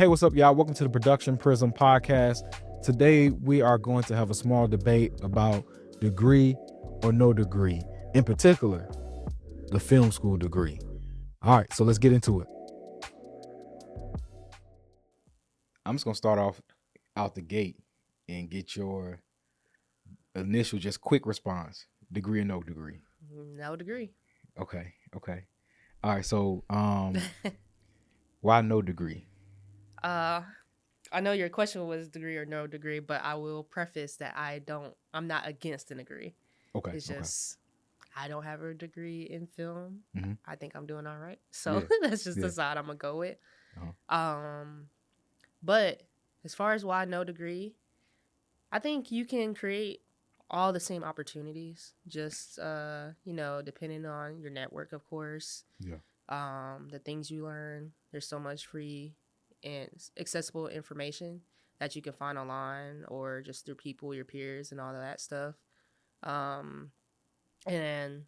Hey, what's up, y'all? Welcome to the Production Prism Podcast. Today, we are going to have a small debate about degree or no degree. In particular, the film school degree. All right, so let's get into it. I'm just going to start off out the gate and get your initial, just quick response. Degree or no degree? No degree. Okay. All right, so why no degree? I know your question was degree or no degree, but I will preface that I'm not against a degree. Okay. It's just, I don't have a degree in film. Mm-hmm. I think I'm doing all right. So that's just the side I'm going to go with. Uh-huh. But as far as why no degree, I think you can create all the same opportunities, just, depending on your network, of course. Yeah. The things you learn, there's so much free and accessible information that you can find online or just through people, your peers, and all of that stuff. And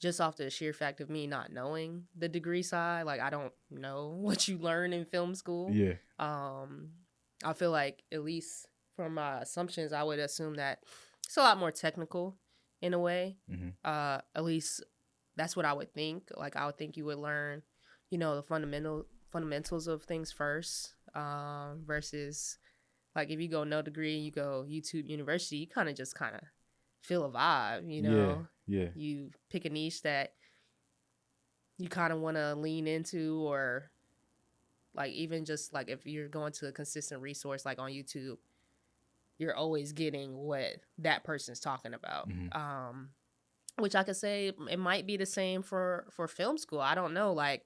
just off the sheer fact of me not knowing the degree side, like I don't know what you learn in film school. Yeah. I feel like, at least from my assumptions, I would assume that it's a lot more technical in a way. Mm-hmm. At least that's what I would think. Like I would think you would learn, the fundamentals of things first, versus like if you go no degree and you go YouTube University, you kind of feel a vibe, Yeah. You pick a niche that you kind of want to lean into, or like even just like if you're going to a consistent resource like on YouTube, you're always getting what that person's talking about. Mm-hmm. Which I could say it might be the same for film school. I don't know, like,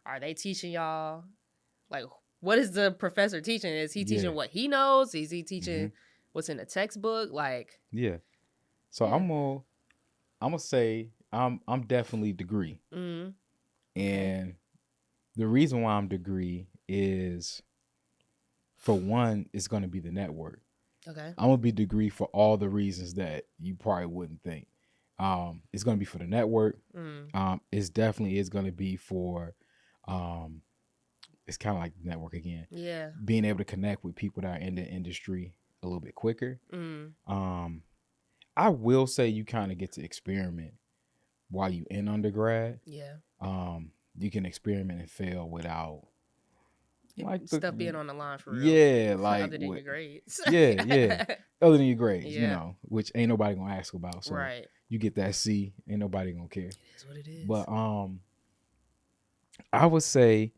are they teaching y'all, like, what is the professor teaching? Is he teaching what he knows? Is he teaching what's in the textbook? Like, yeah. So I'm gonna say I'm definitely degree, and the reason why I'm degree is, for one, it's gonna be the network. Okay. I'm gonna be degree for all the reasons that you probably wouldn't think. It's gonna be for the network. It's definitely is gonna be for it's kind of like the network again. Yeah. Being able to connect with people that are in the industry a little bit quicker. I will say you kind of get to experiment while you in undergrad. Yeah. You can experiment and fail without stuff being on the line for real. Yeah, like other than your grades. yeah. Other than your grades, Yeah. which ain't nobody gonna ask about. So right. you get that C, ain't nobody gonna care. It is what it is. But I would say,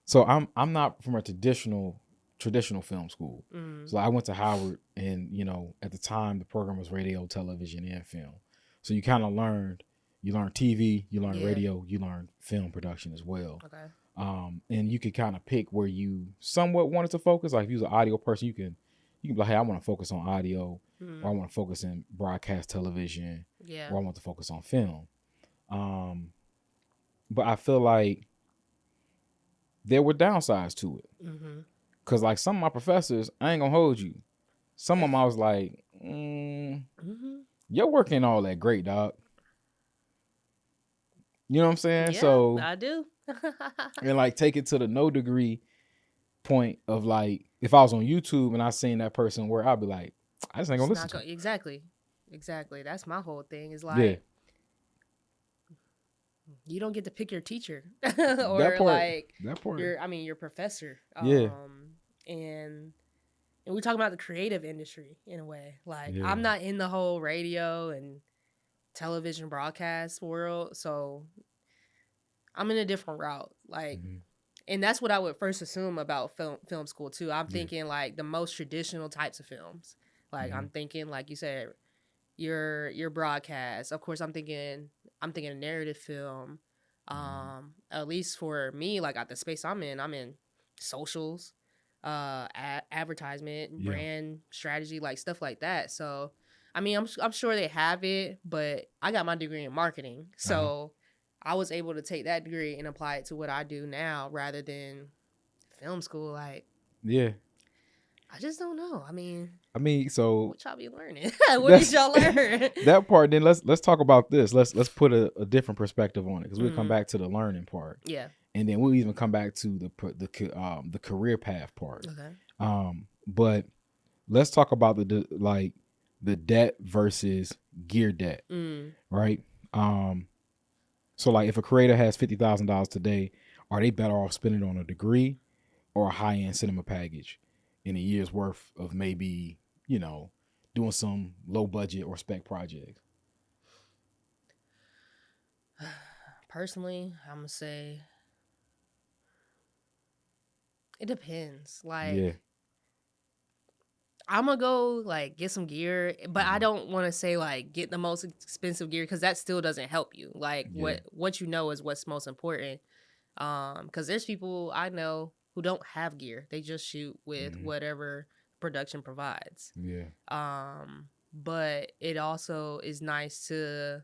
so I'm not from a traditional film school. So I went to Howard, and at the time the program was radio, television, and film. So you kind of you learn TV, you learn radio, you learn film production as well. Okay. And you could kind of pick where you somewhat wanted to focus. Like if you was an audio person, you can be like, hey, I want to focus on audio, or I want to focus in broadcast television, or I want to focus on film. But I feel like there were downsides to it. Cause like some of my professors, I ain't gonna hold you. Some of them I was like, your work ain't all that great, dog. You know what I'm saying? Yeah, so I do. And like take it to the no degree point of like, if I was on YouTube and I seen that person work, I'd be like, I just ain't gonna listen to him. Exactly. That's my whole thing. Is like, you don't get to pick your teacher or that part. your professor. And we're talking about the creative industry in a way. Like I'm not in the whole radio and television broadcast world, so I'm in a different route. Like, and that's what I would first assume about film school too. I'm thinking like the most traditional types of films. Like I'm thinking, like you said, your broadcast. Of course, I'm thinking narrative film. At least for me, like at the space I'm in socials, advertisement, brand strategy, like stuff like that. So, I mean, I'm sure they have it, but I got my degree in marketing, so I was able to take that degree and apply it to what I do now rather than film school. Like, I just don't know. I mean, so what y'all be learning? What did y'all learn? That part. Then let's talk about this. Let's put a different perspective on it, because we'll come back to the learning part. Yeah. and then we'll even come back to the career path part. Okay. But let's talk about the debt versus gear debt, right? So like if a creator has $50,000 today, are they better off spending it on a degree or a high-end cinema package in a year's worth of maybe, doing some low budget or spec projects? Personally, I'm gonna say it depends. Like, I'm gonna go like get some gear, but I don't want to say like get the most expensive gear because that still doesn't help you. Like what you know is what's most important. Because there's people I know who don't have gear; they just shoot with whatever production provides. But it also is nice to,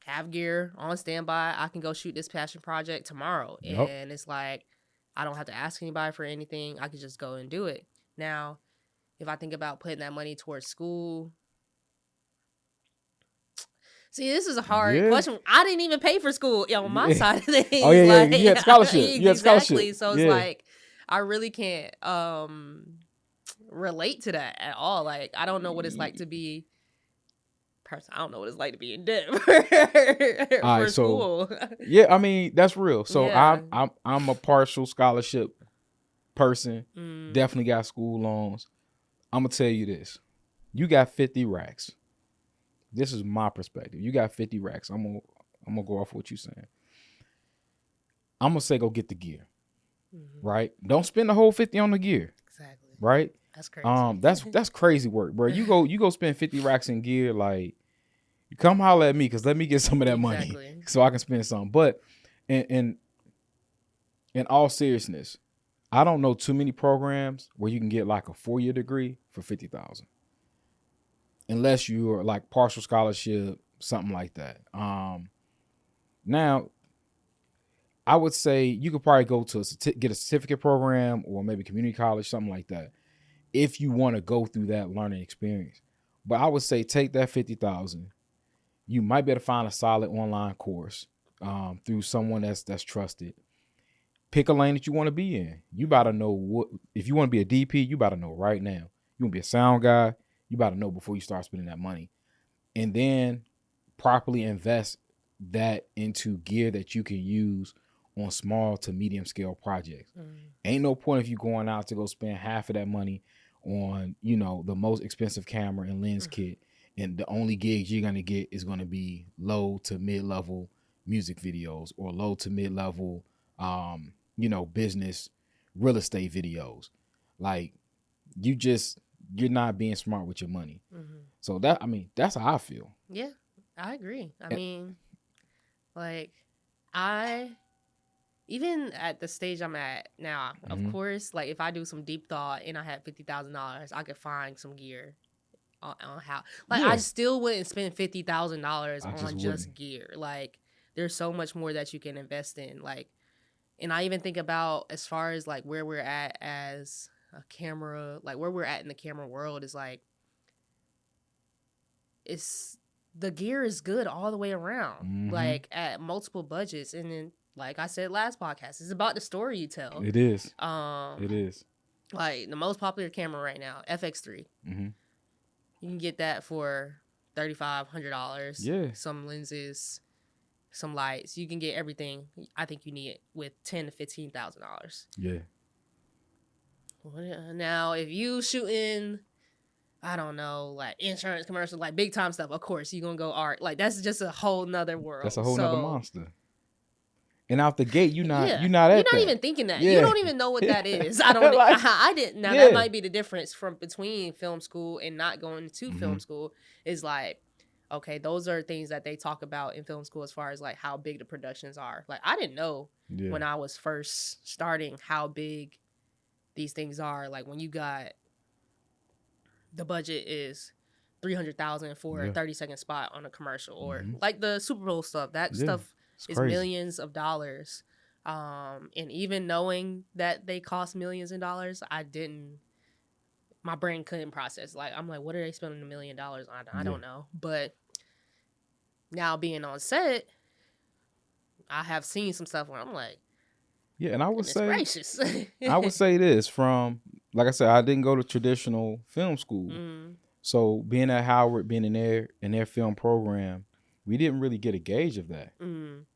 have gear on standby. I can go shoot this passion project tomorrow, and it's like I don't have to ask anybody for anything. I can just go and do it. Now, if I think about putting that money towards school, see, this is a hard question. I didn't even pay for school on my side of things. Oh yeah, you had scholarship. You had scholarship. So it's like I really can't relate to that at all. Like I don't know what it's like to be. I don't know what it's like to be in debt for school. Yeah, I mean that's real. So I'm a partial scholarship person. Definitely got school loans. I'm gonna tell you this: you got 50 racks. This is my perspective. You got 50 racks. I'm gonna go off what you're saying. I'm gonna say go get the gear, right? Don't spend the whole 50 on the gear. Exactly. Right. That's crazy. That's crazy work, bro. You go spend 50 racks in gear, like. Come holler at me, because let me get some of that money so I can spend some. But in all seriousness, I don't know too many programs where you can get like a 4-year degree for $50,000, unless you are like partial scholarship, something like that. Now, I would say you could probably go to get a certificate program or maybe community college, something like that, if you want to go through that learning experience. But I would say take that $50,000. You might be able to find a solid online course through someone that's trusted. Pick a lane that you want to be in. You better know what, if you want to be a DP, you better know right now. You want to be a sound guy, you better know before you start spending that money. And then properly invest that into gear that you can use on small to medium scale projects. Ain't no point if you going out to go spend half of that money on, the most expensive camera and lens kit. And the only gigs you're going to get is going to be low to mid-level music videos or low to mid-level, business real estate videos. Like you're not being smart with your money. So that's how I feel. Yeah, I agree. Even at the stage I'm at now, of course, like if I do some deep thought and I had $50,000, I could find some gear. On how I still wouldn't spend $50,000 on just gear. Like there's so much more that you can invest in. Like, and I even think about as far as like where we're at as a camera, like where we're at in the camera world is like the gear is good all the way around. Like at multiple budgets, and then like I said last podcast, it's about the story you tell. It is. It is. Like the most popular camera right now, FX3. You can get that for $3,500. Yeah. Some lenses, some lights. You can get everything I think you need with $10,000 to $15,000. Yeah. Now, if you shooting, I don't know, like insurance commercials, like big time stuff, of course you're gonna go art. Like that's just a whole nother world. That's a whole nother monster. And out the gate, you're not even thinking that. Yeah. You don't even know what that is. I don't. I didn't. Now that might be the difference between film school and not going to film school. Is like, okay, those are things that they talk about in film school as far as like how big the productions are. Like I didn't know when I was first starting how big these things are. Like when you got the budget is $300,000 for a 30-second spot on a commercial, or like the Super Bowl stuff. That stuff. It's crazy. Millions of dollars. And even knowing that they cost millions of dollars, my brain couldn't process. Like, I'm like, what are they spending $1 million on? I don't know. But now being on set, I have seen some stuff where I'm like, yeah, and I would say, gracious. I would say this from, like I said, I didn't go to traditional film school. So being at Howard, being in their film program, we didn't really get a gauge of that.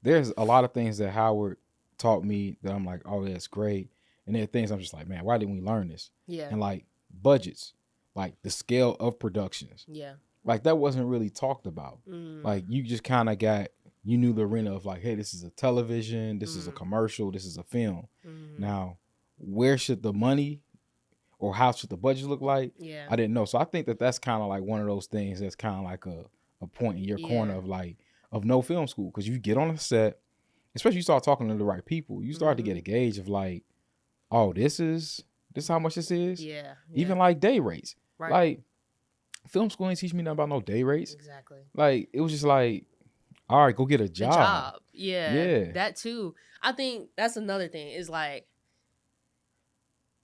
There's a lot of things that Howard taught me that I'm like, oh, that's great. And there are things I'm just like, man, why didn't we learn this? Yeah. And like budgets, like the scale of productions. Yeah. Like that wasn't really talked about. Like you just kind of you knew the arena of like, hey, this is a television, this is a commercial, this is a film. Now, where should the money or how should the budget look like? Yeah. I didn't know. So I think that that's kind of like one of those things that's kind of like a point in your corner of like, of no film school. Because you get on a set, especially you start talking to the right people, you start to get a gauge of like, oh, this is how much this is. Yeah. Even like day rates. Right. Like film school ain't teach me nothing about no day rates. Exactly. Like it was just like, all right, go get a job. The job. Yeah. That too. I think that's another thing is like,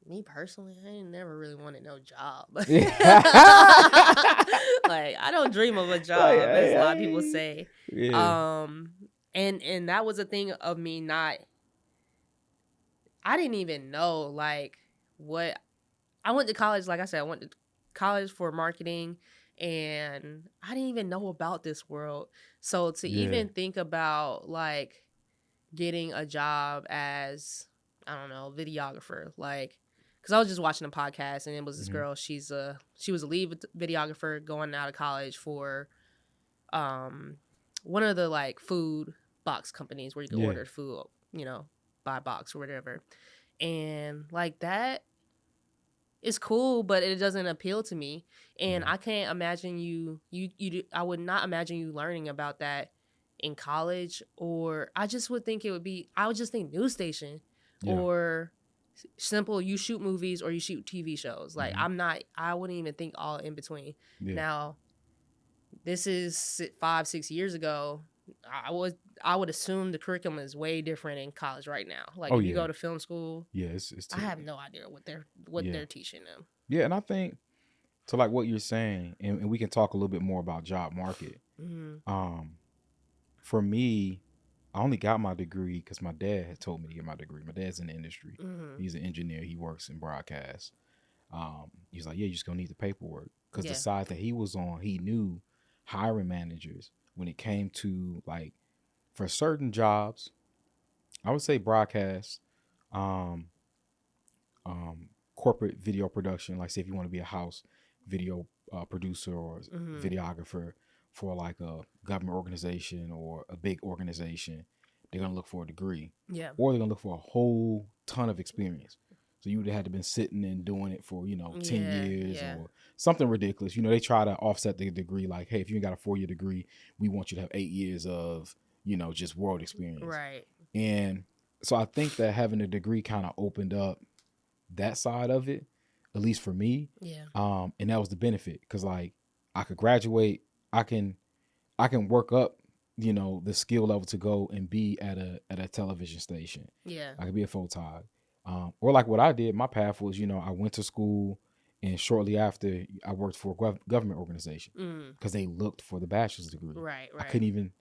me personally, I ain't never really wanted no job. Like I don't dream of a job, as a lot of people say. Yeah. And that was a thing of me not. I didn't even know like what I went to college. Like I said, I went to college for marketing, and I didn't even know about this world. So to even think about like getting a job as, I don't know, videographer, like. Because I was just watching a podcast, and it was this girl. She was a lead videographer going out of college for one of the like food box companies where you can order food, by box or whatever. And like that is cool, but it doesn't appeal to me. And I can't imagine I would not imagine you learning about that in college, or I just would think I would just think news station or simple, you shoot movies or you shoot TV shows. Like I wouldn't even think all in between. Now, this is 5-6 years ago. I would assume the curriculum is way different in college right now. Like if you go to film school, it's I have no idea what they're teaching them. Yeah, and I think to like what you're saying, and we can talk a little bit more about job market. For me, I only got my degree because my dad had told me to get my degree. My dad's in the industry. He's an engineer. He works in broadcast. He's like, yeah, you're just going to need the paperwork. Because the side that he was on, he knew hiring managers when it came to, like, for certain jobs, I would say broadcast, corporate video production. Like, say if you want to be a house video producer or videographer, for like a government organization or a big organization, they're going to look for a degree. Yeah. Or they're going to look for a whole ton of experience. So you would have had to been sitting and doing it for, 10 years or something ridiculous. They try to offset the degree. Like, hey, if you ain't got a 4-year degree, we want you to have 8 years of, just world experience. Right. And so I think that having a degree kind of opened up that side of it, at least for me. Yeah. And that was the benefit. Because like I could graduate, I can work up, the skill level to go and be at a television station. Yeah. I could be a photog. Or like what I did, my path was, I went to school, and shortly after I worked for a government organization because they looked for the bachelor's degree. Right. I couldn't even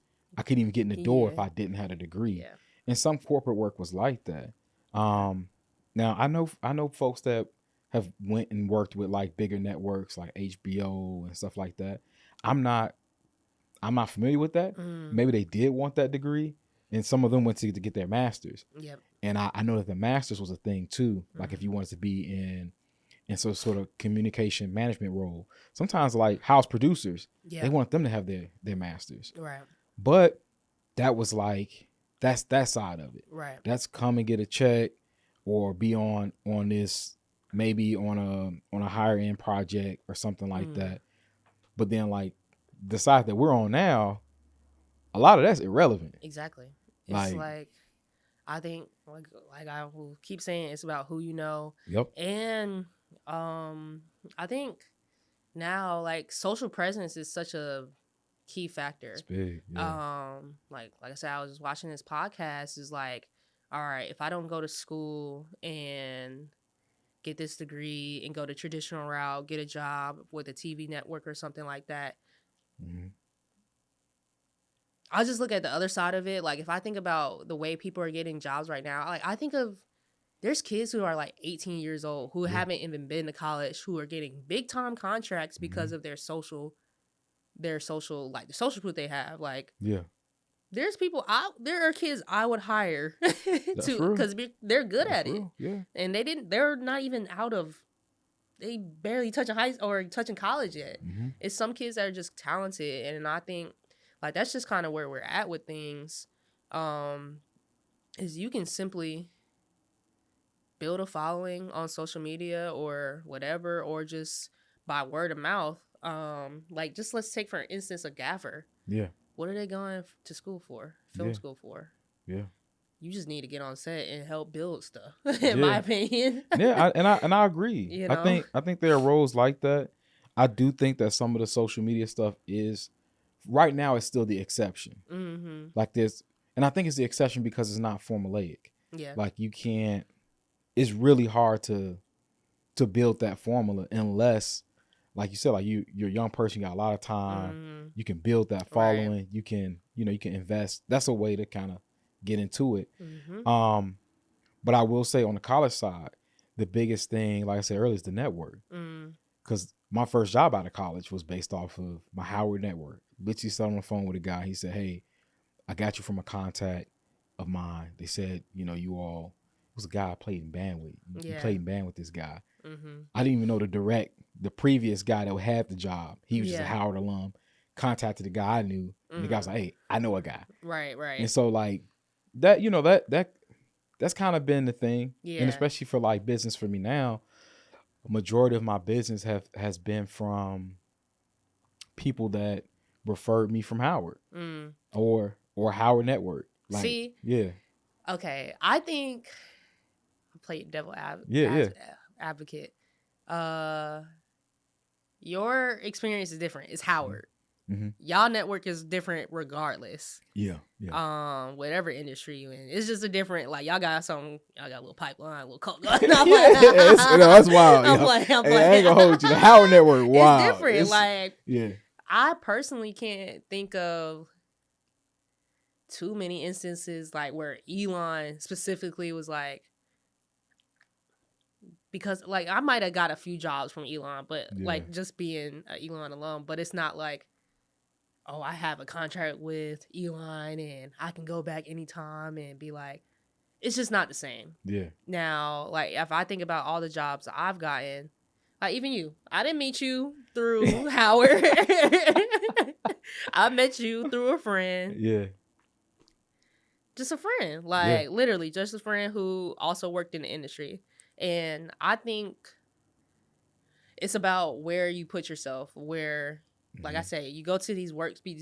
get in the door if I didn't have a degree. Yeah. And some corporate work was like that. Now I know folks that have went and worked with like bigger networks like HBO and stuff like that. I'm not familiar with that. Maybe they did want that degree, and some of them went to get their masters. Yep. And I know that the masters was a thing too. Like if you wanted to be in some sort of communication management role, sometimes like house producers, they want them to have their masters. Right. But that was like that's that side of it. Right. That's come and get a check or be on this, maybe on a higher end project or something like that. But then like the side that we're on now, a lot of that's irrelevant. Exactly. It's like I think like I will keep saying, it's about who you know. Yep. And I think now like social presence is such a key factor. It's big. Yeah. Like I said, I was just watching this podcast. Is like, all right, if I don't go to school and get this degree and go the traditional route, get a job with a TV network or something like that, I'll just look at the other side of it. Like, if I think about the way people are getting jobs right now, like, I think of, there's kids who are like 18 years old who haven't even been to college, who are getting big time contracts because of their social, like the social proof they have. Like, there's people there are kids I would hire because they're good at it. And they're not even they barely touching touching college yet. It's some kids that are just talented. And I think like that's just kind of where we're at with things. Is you can simply build a following on social media or whatever, or just by word of mouth. Like, just let's take for instance a gaffer. What are they going to school for? Film school for? You just need to get on set and help build stuff. In my opinion. I agree. You know? I think there are roles like that. I do think that some of the social media stuff is right now it's still the exception. Like this, and I think it's the exception because it's not formulaic. Like you can't. It's really hard to build that formula unless, like you said, like you're a young person, you got a lot of time, you can build that following, right. you can invest. That's a way to kind of get into it. But I will say on the college side, the biggest thing, like I said earlier, is the network. Because my first job out of college was based off of my Howard network. Literally sat on the phone with a guy. He said, "Hey, I got you from a contact of mine." They said, you all, it was a guy I played in band with. You played in band with this guy. I didn't even know the previous guy that had the job. He was just a Howard alum. Contacted the guy I knew. And the guy was like, "Hey, I know a guy." Right. And so like that, that's kind of been the thing. And especially for like business for me now, a majority of my business has been from people that referred me from Howard or Howard Network. Like, see? Okay. I think I played devil advocate. Your experience is different. It's Howard. Y'all network is different regardless. Whatever industry you in, it's just a different. Like y'all got a little pipeline, a little coke going. That's wild. I'm like, I ain't gonna hold you. The Howard network, wow, it's different. Like, I personally can't think of too many instances like where Elon specifically was like, because like I might have got a few jobs from Elon, but like just being an Elon alum, but it's not like, oh, I have a contract with Elon and I can go back anytime and be like, it's just not the same. Now, like if I think about all the jobs I've gotten, like even you, I didn't meet you through Howard. I met you through a friend. Just a friend, like literally just a friend who also worked in the industry. And I think it's about where you put yourself, where, like I say, you go to these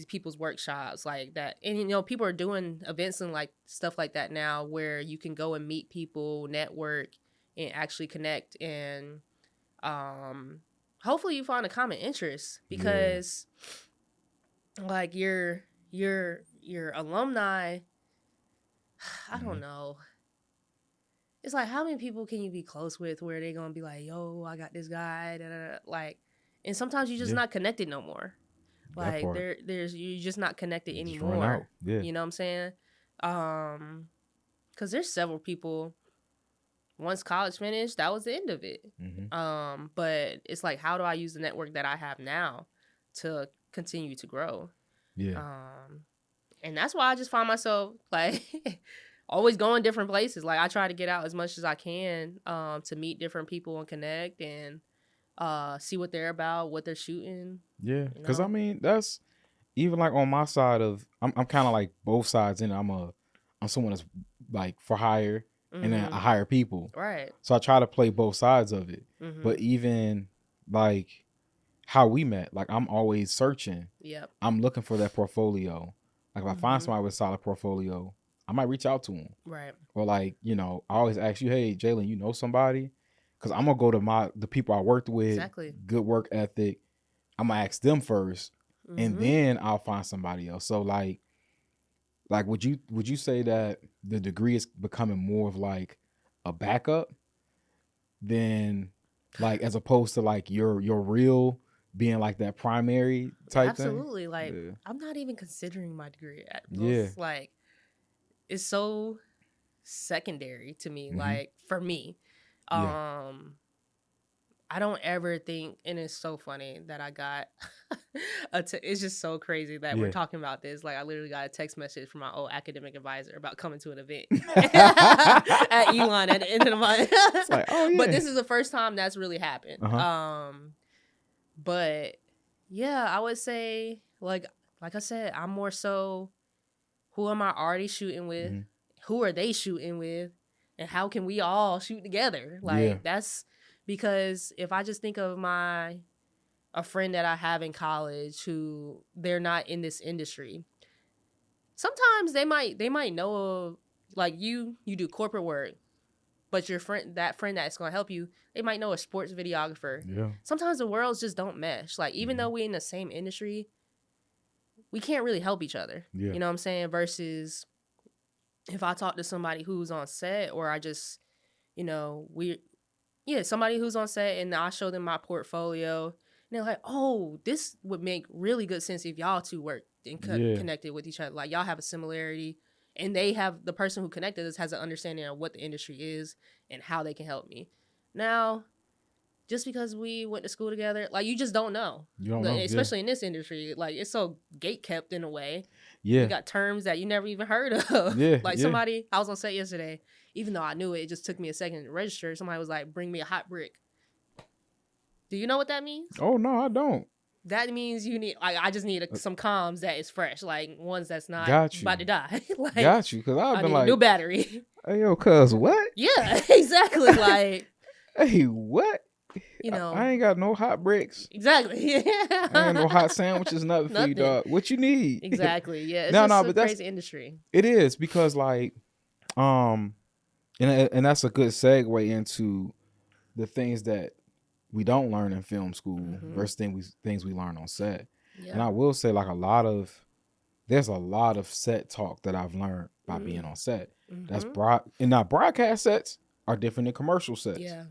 people's workshops like that. And, people are doing events and like stuff like that now where you can go and meet people, network, and actually connect. And hopefully you find a common interest because like your alumni, I don't know. It's like, how many people can you be close with where they're going to be like, yo, I got this guy, like, and sometimes you're just not connected no more. Like you're just not connected anymore. You know what I'm saying? Cause there's several people, once college finished, that was the end of it. But it's like, how do I use the network that I have now to continue to grow? And that's why I just find myself like always going different places. Like I try to get out as much as I can to meet different people and connect and see what they're about, what they're shooting. Because I mean that's even like on my side of I'm kind of like both sides in it. I'm someone that's like for hire and then I hire people. Right. So I try to play both sides of it. But even like how we met, like I'm always searching. I'm looking for that portfolio. Like if I find somebody with a solid portfolio, I might reach out to them. Right. Or like, I always ask you, "Hey, Jaylin, you know somebody?" Because I'm going to go to the people I worked with, good work ethic. I'm going to ask them first, and then I'll find somebody else. So like would you say that the degree is becoming more of like a backup than like as opposed to like your real being like that primary type Absolutely. thing. Like, I'm not even considering my degree at most. Like, it's so secondary to me. Like, for me, I don't ever think, and it's so funny that I got it's just so crazy that we're talking about this. Like, I literally got a text message from my old academic advisor about coming to an event at Elon at the end of the month. It's like, oh, yeah. But this is the first time that's really happened. But yeah, I would say, like I said, I'm more so, who am I already shooting with? Who are they shooting with? And how can we all shoot together? Like, that's because if I just think of a friend that I have in college who they're not in this industry, sometimes they might know of, like, you do corporate work, but your friend that's going to help you, they might know a sports videographer. Yeah. Sometimes the worlds just don't mesh. Like, even though we're in the same industry, we can't really help each other. Yeah. You know what I'm saying? Versus if I talk to somebody who's on set, or I just, somebody who's on set, and I show them my portfolio, and they're like, oh, this would make really good sense if y'all two worked and connected with each other. Like, y'all have a similarity, and the person who connected us has an understanding of what the industry is and how they can help me. Now, just because we went to school together, like, you just don't know. You don't know, especially in this industry. Like, it's so gate-kept in a way. Yeah. You got terms that you never even heard of. Yeah. Like, somebody, I was on set yesterday, even though I knew it just took me a second to register. Somebody was like, bring me a hot brick. Do you know what that means? Oh, no, I don't. That means you need, I just need some comms that is fresh, like ones that's not about to die. Like, got you, because I've been like, a new battery. Hey, yo, cuz, what? Yeah, exactly. Like, hey, what? You know, I ain't got no hot bricks. Exactly. I ain't no hot sandwiches, nothing for you, dog. What you need? Exactly. Yeah. It's just a crazy industry. It is, because, like, and that's a good segue into the things that we don't learn in film school versus things we learn on set. Yeah. And I will say, like, there's a lot of set talk that I've learned by being on set. That's broadcast sets are different than commercial sets. Yeah.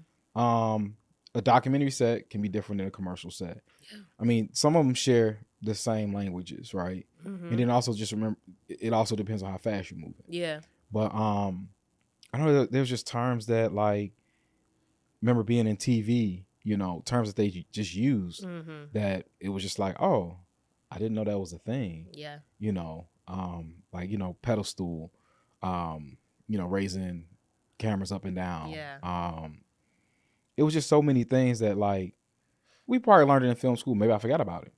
A documentary set can be different than a commercial set. Yeah. I mean, some of them share the same languages, right? And then also just remember, it also depends on how fast you're moving. Yeah. But I know there's just terms that, like, remember being in TV, terms that they just used that it was just like, oh, I didn't know that was a thing. Yeah. Like, pedal stool, raising cameras up and down. Yeah. It was just so many things that, like, we probably learned it in film school. Maybe I forgot about it,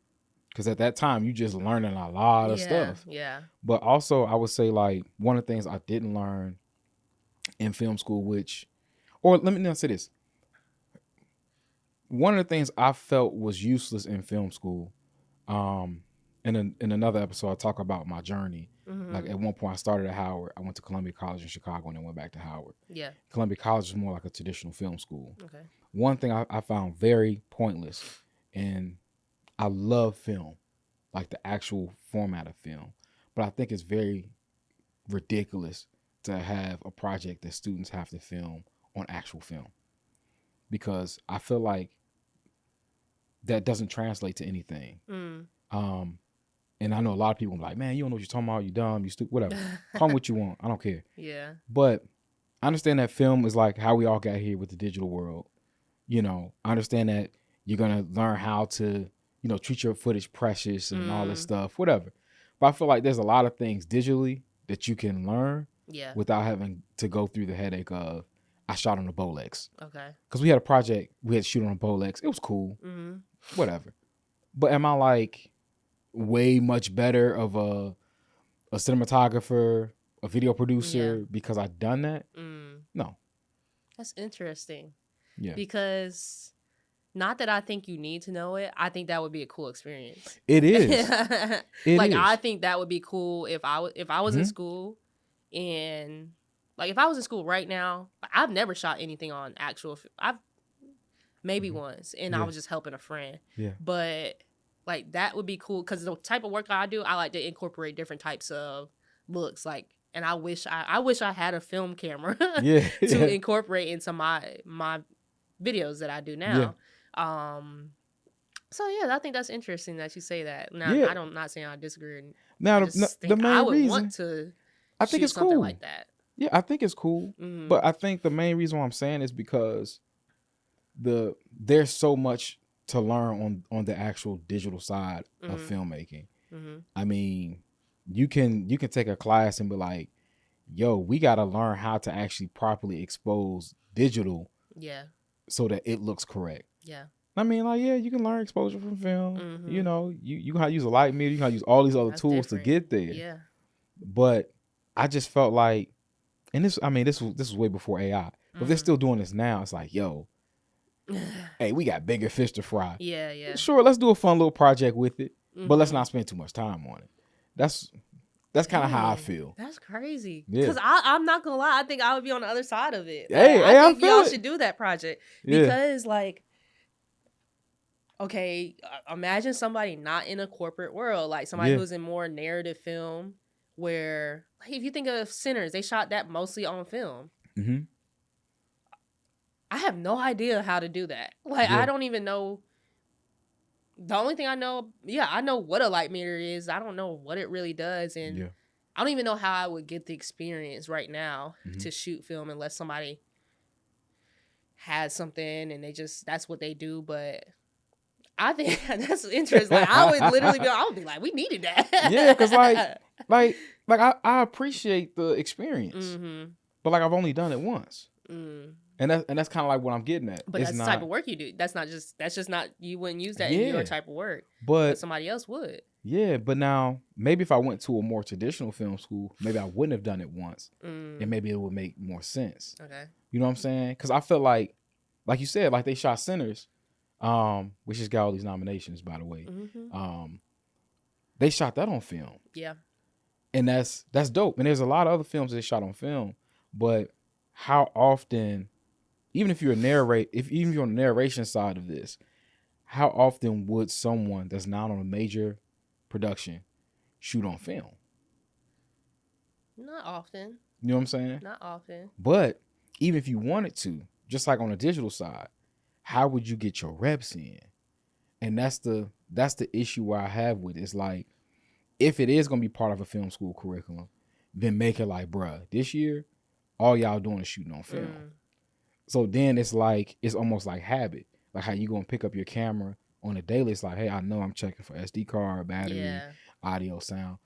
because at that time you just learning a lot of stuff. Yeah. But also, I would say, like, one of the things I didn't learn in film school, let me not say this. One of the things I felt was useless in film school, in another episode, I talk about my journey. Like, at one point I started at Howard. I went to Columbia College in Chicago and then went back to Howard. Yeah. Columbia College is more like a traditional film school. Okay. One thing I found very pointless, and I love film, like the actual format of film, but I think it's very ridiculous to have a project that students have to film on actual film, because I feel like that doesn't translate to anything. And I know a lot of people are like, man, you don't know what you're talking about. You dumb, you stupid, whatever. Call me what you want. I don't care. Yeah. But I understand that film is like how we all got here with the digital world. I understand that you're going to learn how to, treat your footage precious and all this stuff, whatever. But I feel like there's a lot of things digitally that you can learn without having to go through the headache of, I shot on a Bolex. Okay. Because we had a project, we had to shoot on a Bolex. It was cool. Whatever. But am I, like, way much better of a cinematographer, a video producer because I've done that? No. That's interesting. Yeah. Because not that I think you need to know it, I think that would be a cool experience. It is. I think that would be cool if I was in school, and, like, if I was in school right now, I've never shot anything on actual. I've maybe once, and I was just helping a friend. Yeah. But, like, that would be cool, because the type of work I do, I like to incorporate different types of looks, like, and I wish I had a film camera to incorporate into my videos that I do now. Yeah. So yeah, I think that's interesting that you say that. Now, Yeah. I'm not saying I disagree. Now I just the think I main would reason want to I think shoot it's something cool. like that. Yeah, I think it's cool. Mm-hmm. But I think the main reason why I'm saying is because there's so much to learn on the actual digital side of filmmaking. Mm-hmm. I mean, you can take a class and be like, yo, we got to learn how to actually properly expose digital so that it looks correct. Yeah. I mean, like, yeah, you can learn exposure from film. Mm-hmm. You know, you can use a light meter, you can use all these other tools different. To get there. Yeah. But I just felt like, and this was way before AI. But if they're still doing this now, it's like, yo, hey, we got bigger fish to fry. Yeah, yeah. Sure, let's do a fun little project with it, but let's not spend too much time on it. That's kind of how I feel. That's crazy. Yeah. Because I'm not gonna lie, I think I would be on the other side of it. Hey, I think y'all should do that project because, like, okay, imagine somebody not in a corporate world, like somebody who's in more narrative film, where, like, if you think of Sinners, they shot that mostly on film. Mm-hmm. I have no idea how to do that. Like, I don't even know. The only thing I know, I know what a light meter is. I don't know what it really does. And I don't even know how I would get the experience right now to shoot film unless somebody has something and that's what they do. But I think that's interesting. Like, I would be like, we needed that. Yeah, because like I appreciate the experience, but like I've only done it once. And that's kind of like what I'm getting at. But that's the type of work you do. That's just not, you wouldn't use that in your type of work. But somebody else would. Yeah, but now maybe if I went to a more traditional film school, maybe I wouldn't have done it once. And maybe it would make more sense. Okay. You know what I'm saying? Because I feel like you said, like they shot Sinners, which just got all these nominations, by the way. They shot that on film. Yeah. And that's dope. And there's a lot of other films they shot on film, but how often, even if you're on the narration side of this, how often would someone that's not on a major production shoot on film? Not often. You know what I'm saying? Not often. But even if you wanted to, just like on the digital side, how would you get your reps in? And that's the issue where I have with it. It's like, if it is going to be part of a film school curriculum, then make it like, bruh, this year, all y'all doing is shooting on film. So then it's almost like habit. Like how you going to pick up your camera on a daily. It's like, hey, I know I'm checking for SD card, battery, audio, sound.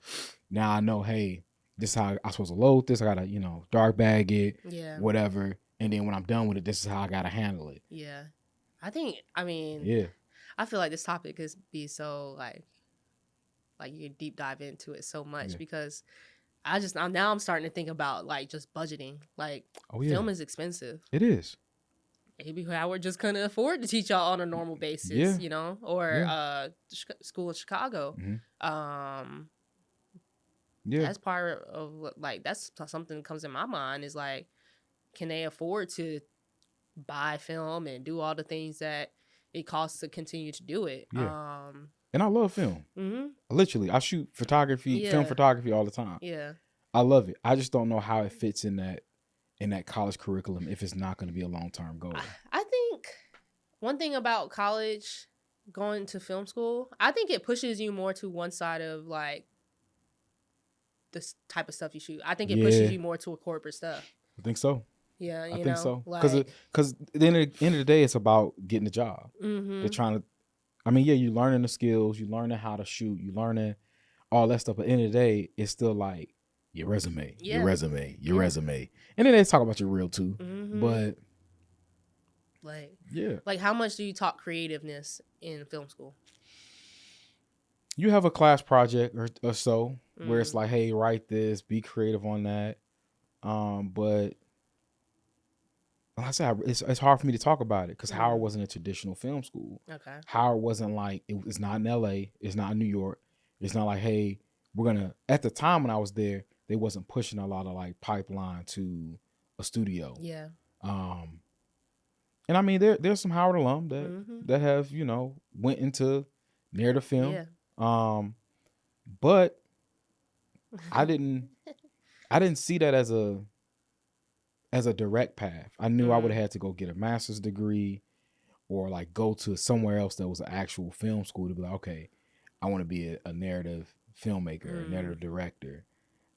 Now I know, hey, this is how I'm supposed to load this. I got to, dark bag it, whatever. And then when I'm done with it, this is how I got to handle it. Yeah. I feel like this topic could be so like you can deep dive into it so much because now I'm starting to think about like just budgeting. Like, film is expensive. It is. Maybe Howard just couldn't afford to teach y'all on a normal basis, or school in Chicago. That's part of that's something that comes in my mind is like, can they afford to buy film and do all the things that it costs to continue to do it? And I love film. Literally, I shoot photography, film photography all the time. Yeah, I love it. I just don't know how it fits in that college curriculum if it's not going to be a long-term goal. I think one thing about college, going to film school, I think it pushes you more to one side of like this type of stuff you shoot. I think it pushes you more to a corporate stuff. I think so. Yeah, I think so. Because at the end of the day, it's about getting a job. They're trying to. I mean, you're learning the skills, you're learning how to shoot, you're learning all that stuff. But at the end of the day, it's still like your resume, your resume. And then they talk about your reel too. But like how much do you talk creativeness in film school? You have a class project or so where it's like, hey, write this, be creative on that. But like I said, it's hard for me to talk about it because Howard wasn't a traditional film school. Okay. Howard wasn't like, it's not in LA, it's not in New York. It's not like, hey, at the time when I was there, they wasn't pushing a lot of like pipeline to a studio. Yeah. And I mean, there's some Howard alum that have, went into narrative film. Yeah. But I didn't see that as a direct path. I knew I would have had to go get a master's degree or like go to somewhere else that was an actual film school to be like, okay, I want to be a narrative filmmaker, a narrative director.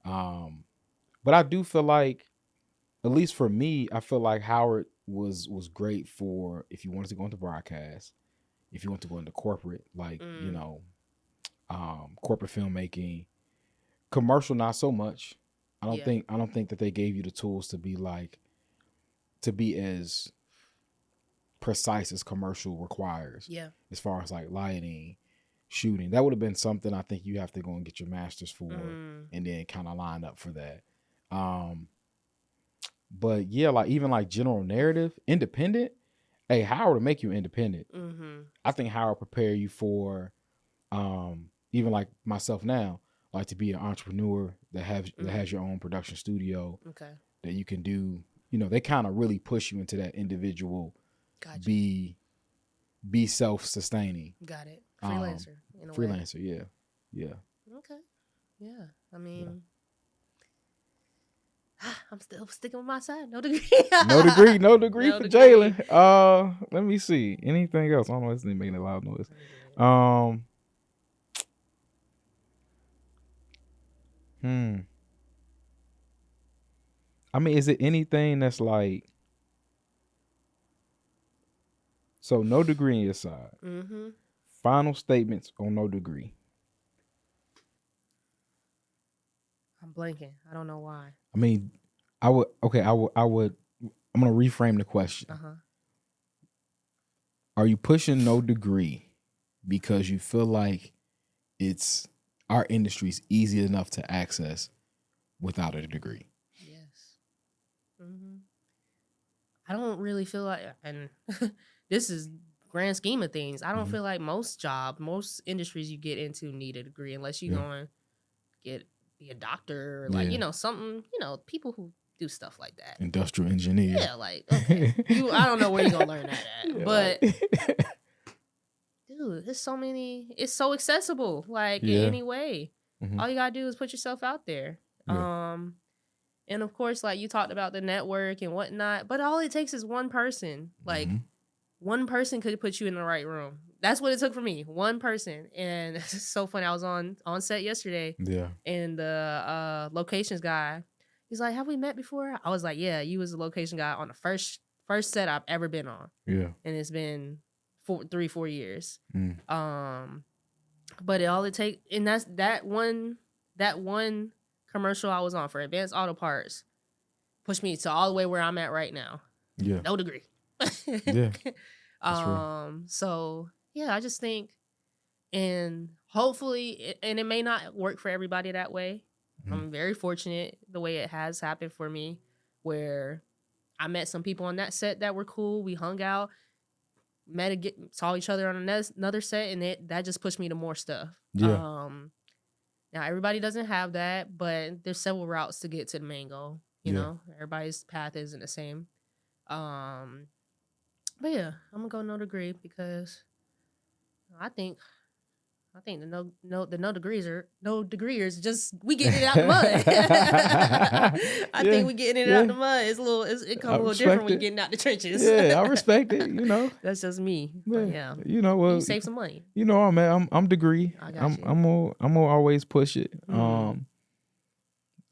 But I do feel like, at least for me, I feel like Howard was great for if you wanted to go into broadcast, if you want to go into corporate, like, you know, corporate filmmaking, commercial, not so much. I don't think that they gave you the tools to be as precise as commercial requires. Yeah. As far as like lighting, shooting, that would have been something I think you have to go and get your master's for, and then kind of line up for that. But yeah, like even like general narrative, independent. Hey, Howard will make you independent. I think Howard prepare you for, even like myself now, like to be an entrepreneur that has your own production studio. Okay. That you can do. You know, they kind of really push you into that individual. Gotcha. Be self-sustaining. Got it. Freelancer. In a freelancer. Way. Yeah. Okay. Yeah. I mean, I'm still sticking with my side. No degree. No degree for Jaylin. Let me see. Anything else? I don't know. This thing making a loud noise. I mean, is it anything that's like, so no degree on your side? Final statements on no degree. I'm blanking. I don't know why. I mean, I'm going to reframe the question. Are you pushing no degree because you feel like our industry's easy enough to access without a degree? Yes. I don't really feel like, and this is grand scheme of things, I don't feel like most industries you get into need a degree unless you go and be a doctor or like, something, people who do stuff like that. Industrial engineer. Yeah, like, okay. I don't know where you're going to learn that at. But, dude, there's so many, it's so accessible, like, in any way. All you got to do is put yourself out there. Yeah. And, of course, like, you talked about the network and whatnot, but all it takes is one person. Like, one person could put you in the right room. That's what it took for me. One person. And it's so funny. I was on set yesterday. Yeah. And the locations guy, he's like, have we met before? I was like, yeah, you was the location guy on the first set I've ever been on. Yeah. And it's been 3-4 years. But all it takes, and that's that one commercial I was on for Advanced Auto Parts pushed me to all the way where I'm at right now. Yeah. No degree. Yeah. So yeah, I just think, and hopefully, and it may not work for everybody that way. I'm very fortunate the way it has happened for me, where I met some people on that set that were cool. We hung out, saw each other on another set, and that just pushed me to more stuff. Yeah. Now everybody doesn't have that, but there's several routes to get to the main goal. You know, everybody's path isn't the same. But yeah, I'm gonna go no degree because I think the no degrees just we getting it out the mud. I think we getting it out the mud. It comes a little different when you're getting out the trenches. Yeah, I respect it. That's just me. Yeah. Well, you save some money. I'm degree. I'm gonna always push it.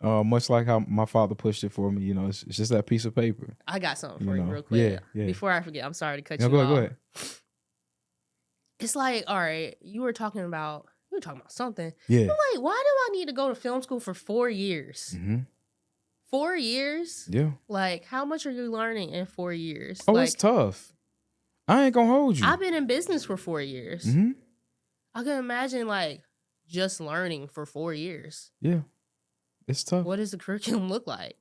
Much like how my father pushed it for me, it's just that piece of paper. I got something for you real quick. Yeah. Before I forget, I'm sorry to cut you off. Go ahead. It's like, all right, you were talking about something. Yeah. I'm like, why do I need to go to film school for 4 years? 4 years? Yeah. Like, how much are you learning in 4 years? Oh, it's tough. I ain't gonna hold you. I've been in business for 4 years. I can imagine, like, just learning for 4 years. Yeah. It's tough. What does the curriculum look like?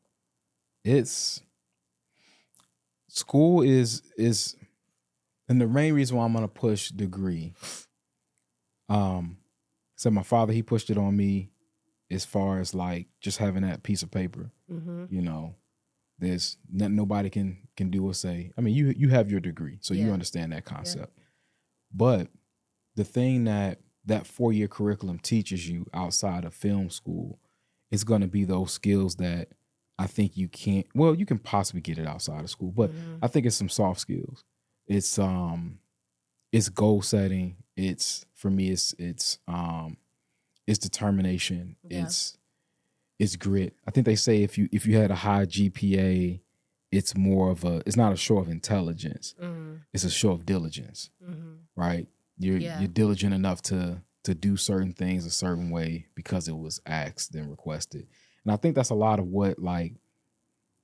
School is, and the main reason why I'm gonna push degree. So my father, he pushed it on me as far as like just having that piece of paper. There's nothing nobody can do or say. I mean, you have your degree, so you understand that concept. Yeah. But the thing that 4-year curriculum teaches you outside of film school, it's going to be those skills that I think you can possibly get it outside of school, but I think it's some soft skills. It's goal setting. For me, it's determination. Yeah. It's grit. I think they say if you had a high GPA, it's not a show of intelligence. It's a show of diligence, right? You're diligent enough to do certain things a certain way because it was asked and requested. And I think that's a lot of what, like,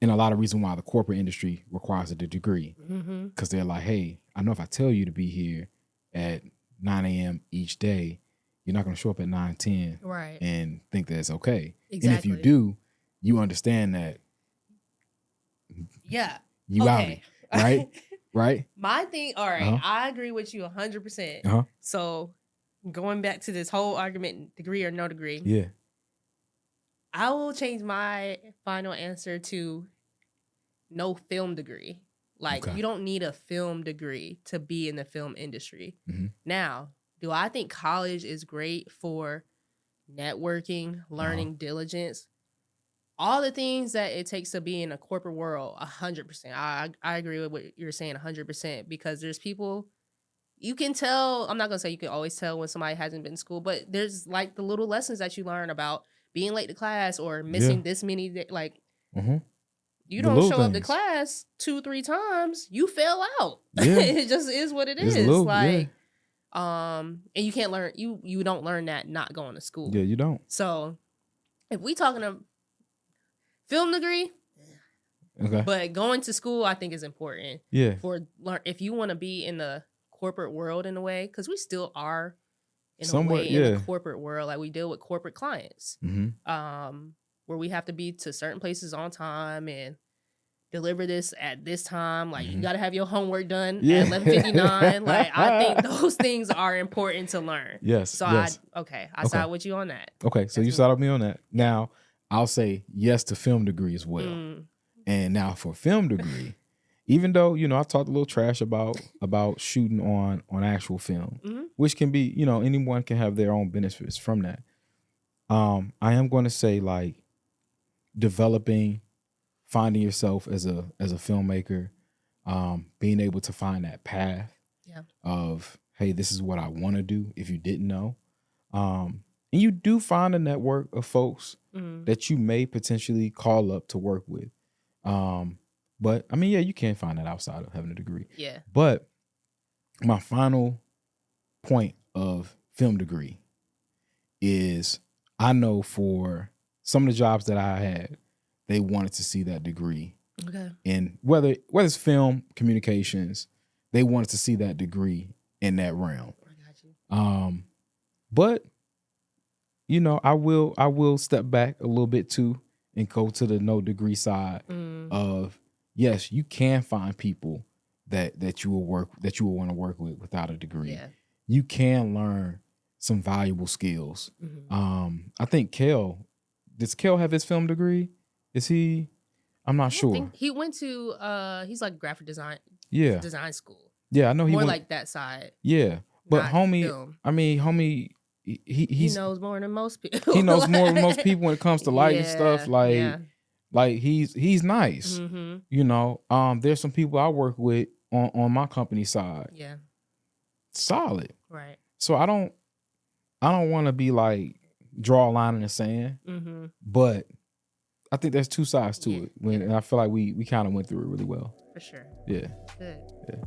and a lot of reason why the corporate industry requires a degree, because they're like, hey, I know if I tell you to be here at 9 a.m. each day, you're not going to show up at 9:10 right, and think that it's okay. Exactly. And if you do, you understand that. Yeah. You okay. Out, right? Right? My thing, all right, I agree with you 100%. So going back to this whole argument, degree or no degree. Yeah. I will change my final answer to no film degree. Like, you don't need a film degree to be in the film industry. Now, do I think college is great for networking, learning diligence? All the things that it takes to be in a corporate world, 100%. I agree with what you're saying 100%, because there's people, you can tell, I'm not going to say you can always tell when somebody hasn't been in school, but there's like the little lessons that you learn about being late to class or missing this many days. Like, you don't show up to class 2-3 times, you fail out. It just is what it is. Like, and you can't learn, you don't learn that not going to school. Yeah, you don't. So if we talking a film degree, but going to school, I think is important. Yeah. If you want to be in the corporate world in a way, because we still are in the corporate world. Like, we deal with corporate clients, where we have to be to certain places on time and deliver this at this time. Like, you got to have your homework done at 11:59. Like, I think those things are important to learn. Yes. So I side with you on that. Okay, so you side with me on that. Now, I'll say yes to film degree as well. And now for film degree, even though, I talked a little trash about shooting on actual film, which can be, anyone can have their own benefits from that. I am going to say, like, finding yourself as a filmmaker, being able to find that path of, hey, this is what I want to do, if you didn't know. And you do find a network of folks that you may potentially call up to work with. But I mean, you can find that outside of having a degree. Yeah. But my final point of film degree is, I know for some of the jobs that I had, they wanted to see that degree. Okay. And whether it's film, communications, they wanted to see that degree in that realm. I got you. But I will step back a little bit too and go to the no degree side of, yes, you can find people that you will want to work with without a degree. Yeah. You can learn some valuable skills. I think does Kel have his film degree? Is he? I'm not sure. He went to he's like graphic design. Yeah. Design school. Yeah, I know he more went, like that side. Yeah, but homie, film. I mean, homie. He knows more than most people. He knows more than most people when it comes to lighting stuff. Like he's nice. There's some people I work with on my company side. Yeah. Solid. Right. So I don't want to be like draw a line in the sand. But I think there's two sides to it. And I feel like we kind of went through it really well. For sure. Yeah. Good. Yeah.